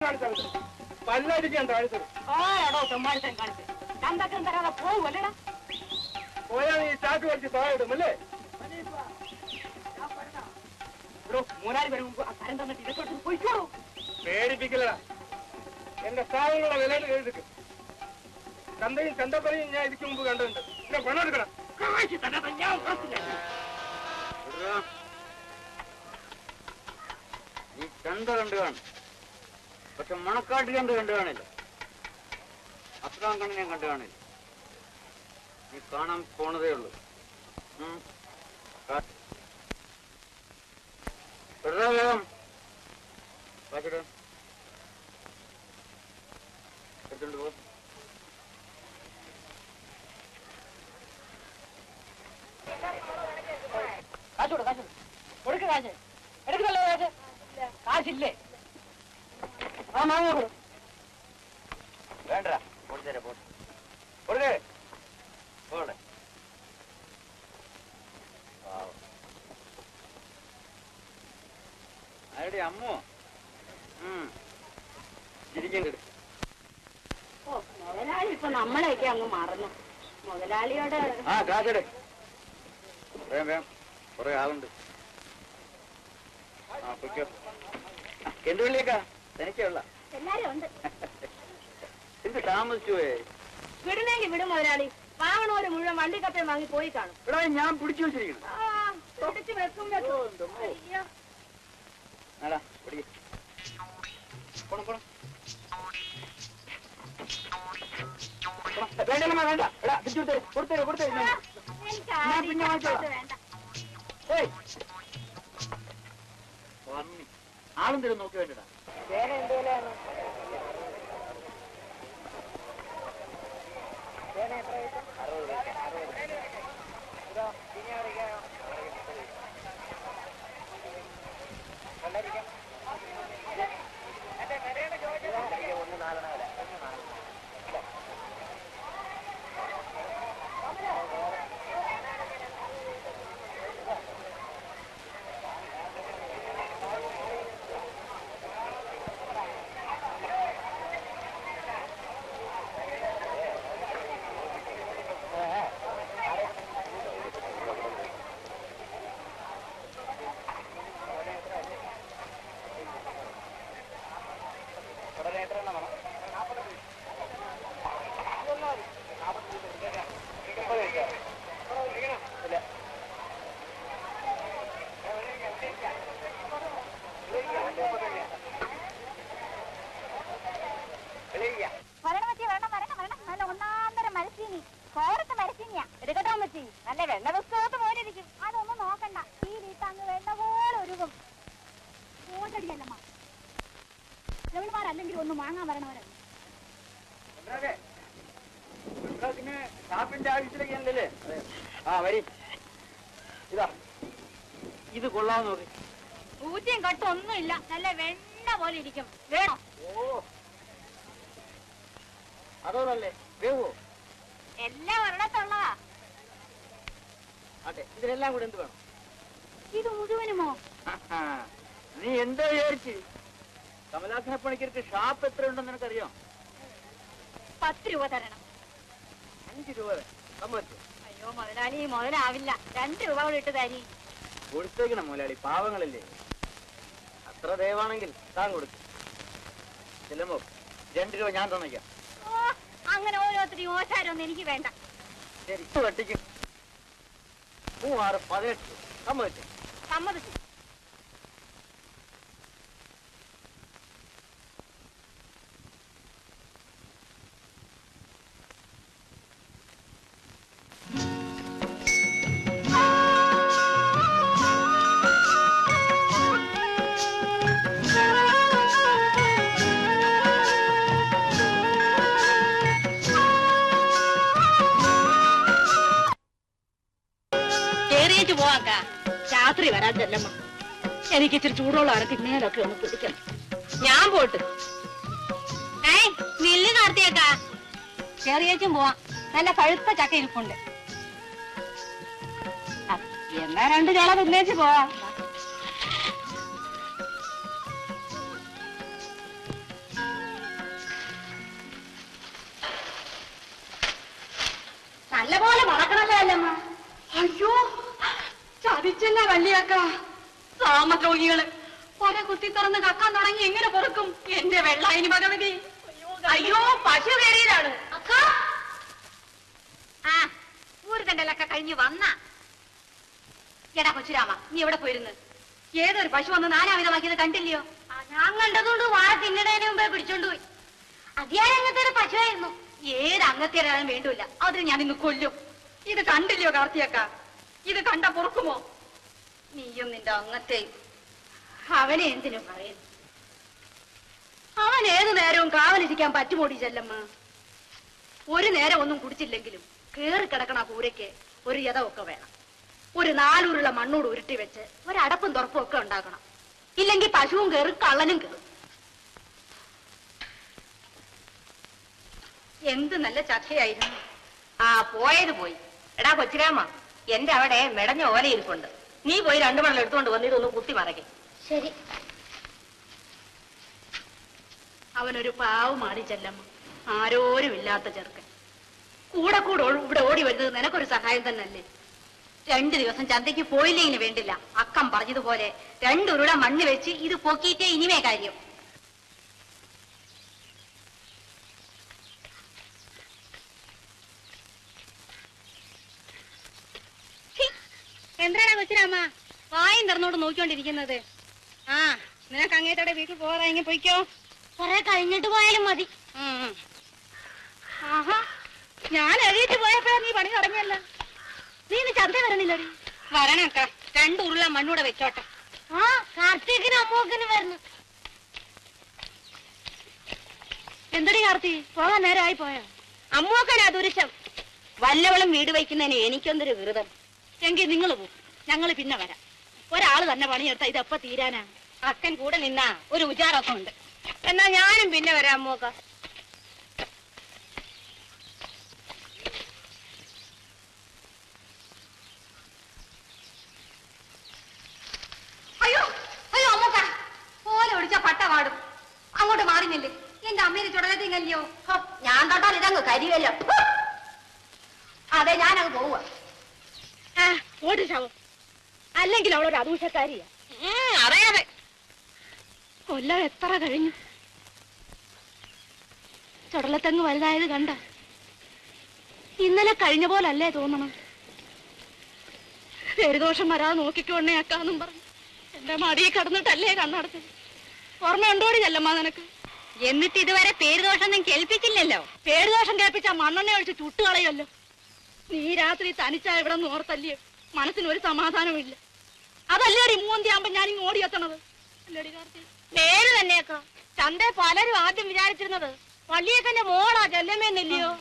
പല്ലടിക്കാൻ താഴ്ത്തത് ആരാടോ തെമ്മാടിത്തം കാണിച്ച് ചന്തക്കം തരാതെ പോവുമല്ലേടാ? പോയാ നീ ചാക്ക് വലിച്ച് താഴെടും അല്ലേ? മൂന്നാല് പേര് മുമ്പ് ആ തരം തന്നിട്ട് ഇതൊക്കെ പോയിക്കോളൂ. പേടിപ്പിക്കലടാ. എന്റെ സാധനങ്ങളുടെ വില എഴുതിക്കും. ചന്തയും ചന്തപ്പനയും ഞാൻ ഇതിക്ക് മുമ്പ് കണ്ടിട്ടുണ്ട്. എന്നെ പണം എടുക്കണം. നീ ചന്ത കണ്ടു കാണും, പക്ഷെ മണക്കാട്ടിൽ കണ്ടു കാണില്ല. അസ്രാം കണ്ണിനെ കണ്ടു കാണില്ല. നീ കാണാൻ പോണതേ ഉള്ളൂ. വേഗം എടുത്തോണ്ട് പോ. കാശോട് കാശ് കൊടുക്ക, കാശ് എടുക്കുന്നല്ലോ. കാശ് കാശില്ലേ? ആ മാങ്ങ വേണ്ട, കൊടുത്തരാ. കൊടുക്കേ പോടെ. ആരുടെ അമ്മോ? ഇരിക്കണ്ട. ഓ, മുതലാളി ഇപ്പൊ നമ്മളെയൊക്കെ അങ്ങ് മറന്നു. മുതലാളിയോട് ആ കാശെടേ. വേം കുറെ ആളുണ്ട്. ആ പൊയ്ക്കോ. എന്ത് വെള്ളിയേക്കാ? തനിക്കുള്ള എല്ലാരും ഉണ്ട്. എന്ത് താമസിച്ചു പോയേ? വിടുന്നെങ്കിൽ വിടും മുതലാളി. വാങ്ങണോര് മുഴുവൻ വണ്ടിക്കപ്പയും വാങ്ങി പോയി കാണും. ഇവിടെ ഞാൻ പിടിച്ചു വെച്ചിരിക്കണം. പിടിച്ച് വെക്കും. അയ്യോ, ആടാ പിടിക്ക. പോണം വേണ്ടല്ലമ്മ, വേണ്ട. എടാ പിടിച്ചു കൊടുത്തേ. ഞാൻ പിന്നെ വാങ്ങിച്ചോളാം. ആളും തരും നോക്കി വേണ്ടടാ. വേറെ എന്തേലാണ്? നല്ല ഒന്നാന്തരം മരച്ചീനി, കോരത്തെ മരച്ചീനിയാ. എടുക്കട്ടോ അമ്മച്ചി, നല്ല വെണ്ണ പുസ്തകത്ത് പോലെ ഇരിക്കും. അതൊന്നും നോക്കണ്ട, ഈ വീട്ടങ്ങ് വെണ്ണ പോലെ ഒരുക്കും. ഓട്ടടിയല്ലമ്മ, ജവന്മാരല്ലെങ്കിൽ ഒന്നും വാങ്ങാൻ വരണവരല്ല. പിന്നെ ഷാപ്പിന്റെ ആവശ്യത്തിലേക്കല്ലേ? ആ വരി. ഇതാ ഇത് കൊള്ളാന്ന് നോക്കി. ഊറ്റിയും കട്ടും ഒന്നുമില്ല, നല്ല വെണ്ണ പോലെ ഇരിക്കും. വേണോ? ഓ അതോടല്ലേ വേവോ? എല്ലാം ഒരിടത്തുള്ളതാ. അതെ, ഇതിനെല്ലാം കൂടെ എന്ത് വേണം? ഇത് മുഴുവനുമോ? നീ എന്താ വിചാരിച്ച്? കമലാസന പണിക്കർക്ക് ഷാപ്പ് എത്ര ഉണ്ടെന്ന് നിനക്കറിയാം? 10 രൂപ തരണം. 5 രൂപ സമ്മതിച്ചു? അയ്യോ മുതലാളി, മുതലാവില്ല. 2 രൂപ കൂടെ ഇട്ട് തരി. കൊടുത്തേക്കണം മുതലാളി, പാവങ്ങളല്ലേ. അത്ര ദയവാണെങ്കിൽ താൻ കൊടുക്കും. ചെല്ലുമ്പോ 2 രൂപ ഞാൻ തന്നേക്കാം. ഓ, അങ്ങനെ ഓരോരുത്തരും ഓശാരൊന്നും എനിക്ക് വേണ്ട. ശരി, വെട്ടിക്കും. 3, 6, 18 സമ്മതിച്ചു? സമ്മതിച്ചു. പോവാക്ക, രാത്രി വരാൻ ചെല്ലമ്മ. എനിക്ക് ഇച്ചിരി ചൂടുള്ള അരക്ക് മേലൊക്കെ ഒന്ന് പിടിക്കണം. ഞാൻ പോട്ട് നെല്ല് നടത്തിയേക്കാ. ചെറിയേച്ചും പോവാം. നല്ല പഴുത്ത ചക്ക ഇരിപ്പുണ്ട്. എന്നാ 2 ചോള തിന്നേച്ച് പോവാം. നല്ലപോലെ മറക്കണല്ലോ അല്ലമ്മ. അയ്യോ ചതിച്ചല്ല വല്യക്ക. സാമദ്രോഹികള് പല കുത്തി തുറന്ന് കക്കാൻ തുടങ്ങി എങ്ങനെ പൊറുക്കും എന്റെ വെള്ളായിനി ഭഗവതി. അയ്യോ പശു കയറിയതാണ് അക്ക. ആ ഊരുതണ്ടലൊക്കെ കഴിഞ്ഞു വന്ന. എടാ കൊച്ചുരാമ, നീ എവിടെ പോയിരുന്നു? ഏതൊരു പശു വന്ന് നാനാവിധമാക്കിയത് കണ്ടില്ലയോ? ഞാൻ കണ്ടതുകൊണ്ട് വാഴ തിന്നിടേന് മുമ്പേ പിടിച്ചോണ്ട് പോയി. അതിയായ അങ്ങനത്തെ ഒരു പശുവായിരുന്നു. ഏത് അങ്ങത്തേരാനും വേണ്ടില്ല, അതിന് ഞാൻ ഇന്ന് കൊല്ലും. ഇത് കണ്ടില്ലയോ കാർത്തിയക്ക? ഇത് കണ്ട പൊറുക്കുമോ? നീയും നിന്റെ അങ്ങത്തെയും. അവനെ എന്തിനു പറയുന്നു? അവൻ ഏതു നേരവും കാവലിരിക്കാൻ പറ്റുമോടി ചെല്ലമ്മ? ഒരു നേരം ഒന്നും കുടിച്ചില്ലെങ്കിലും കേറി കിടക്കണ കൂരയ്ക്ക് ഒരു യഥമൊക്കെ വേണം. ഒരു 4 ഉരുള മണ്ണോട് ഉരുട്ടി വെച്ച് ഒരടപ്പും തുറപ്പും ഒക്കെ ഉണ്ടാക്കണം. ഇല്ലെങ്കിൽ പശുവും കയറും കള്ളനും കയറും. എന്ത് നല്ല ചർച്ചയായിരുന്നു. ആ പോയത് പോയി. എടാ കൊച്ചുരാമ, എന്റെ അവിടെ മെടഞ്ഞ ഓല ഇരിപ്പുണ്ട്. നീ പോയി 2 മണം എടുത്തുകൊണ്ട് വന്ന് ഇതൊന്ന് കുത്തി മറയ്ക്കും. ശരി. അവനൊരു പാവമാടി ചെല്ലമ്മ. ആരോരും ഇല്ലാത്ത ചെറുക്കൻ. കൂടെ ഇവിടെ ഓടി വരുന്നത് നിനക്കൊരു സഹായം തന്നെയല്ലേ? 2 ദിവസം ചന്തയ്ക്ക് പോയില്ലെങ്കിലും വേണ്ടില്ല. അക്കം പറഞ്ഞതുപോലെ 2 ഉരുള മണ്ണ് വെച്ച് ഇത് പൊക്കിയിട്ടേ ഇനിമേ കാര്യം. എന്താണ് കൊച്ചിരാമ്മ വായും തുറന്നോട് നോക്കിക്കൊണ്ടിരിക്കുന്നത്? ആ നിനക്ക് അങ്ങേത്തോടെ വീട്ടിൽ പോകാതെങ്കിൽ പൊയ്ക്കോ. കുറെ കഴിഞ്ഞിട്ട് പോയാലും മതി. ആഹാ, ഞാൻ എഴുതിയിട്ട് പോയപ്പോഴാ നീ പണി തുടങ്ങിയല്ല. നീ ഇന്ന് ചന്ത വരണില്ലടി? വരണക്ക. 2 ഉരുള മണ്ണൂടെ വെച്ചോട്ടെ. ആ കാർത്തികന് അമ്മൂക്കന് വരുന്നു. എന്തടി കാർത്തി, പോകാൻ നേരമായി പോയോ? അമ്മൂക്കനാ ദുരിശം. വല്ലവളും വീട് വയ്ക്കുന്നതിന് എനിക്കൊന്നൊരു വിരുദം. എങ്കിൽ നിങ്ങൾ പോകും, ഞങ്ങൾ പിന്നെ വരാം. ഒരാള് തന്നെ പണിയെടുത്താ ഇതെപ്പ തീരാനാ? അക്കൻ കൂടെ നിന്നാ ഒരു ഉചാരമൊക്കെ ഉണ്ട്. എന്നാ ഞാനും പിന്നെ വരാം അമ്മൂക്ക. അയ്യോ അയ്യോ അമ്മൂക്ക, പോലെ ഒടിച്ച പട്ട പാടും. അങ്ങോട്ട് മാറിഞ്ഞില്ലേ? എന്റെ അമ്മേനെ ചുടലത്തിങ്ങല്ലയോ? ഞാൻ തൊട്ടാൽ ഇതങ്ങ് കരിയല്ലോ. അതെ, ഞാനങ്ങ് പോവുക. ഓടി ശവം. അല്ലെങ്കിൽ അവളൊരു അദൂഷക്കാരിയാ. അറിയാതെ കൊല്ലം എത്ര കഴിഞ്ഞു. ചുടലത്തെങ്ങ് വലുതായത് കണ്ട. ഇന്നലെ കഴിഞ്ഞ പോലല്ലേ തോന്നണം. പേരുദോഷം വരാതെ നോക്കിക്കോണേ അക്കാന്നും പറഞ്ഞു എന്റെ മടിയിൽ കിടന്നിട്ടല്ലേ കണ്ണടച്ചത്. ഓർമ്മയുണ്ടോടി ചെല്ലമ്മ നിനക്ക്? എന്നിട്ട് ഇതുവരെ പേരുദോഷമൊന്നും കേൾപ്പിച്ചില്ലല്ലോ. പേരുദോഷം കേൾപ്പിച്ച മണ്ണെണ്ണ ഒഴിച്ച് ചുട്ടുകളയല്ലോ. നീ രാത്രി തനിച്ചാ ഇവിടെ നിന്ന് ഓർത്തല്ലേ മനസ്സിനൊരു സമാധാനമില്ല. അതല്ലേ അടി മൂന്തിയാകുമ്പോ ഞാൻ ഇങ്ങ് ഓടിയെത്തണത്. അല്ലേടി കാർത്തി? പേര് തന്നെയൊക്കെ ചന്ത പലരും ആദ്യം വിചാരിച്ചിരുന്നത് വള്ളിയേക്കന്റെ മോളാ ചെല്ലമ്മേന്നില്ലയോ?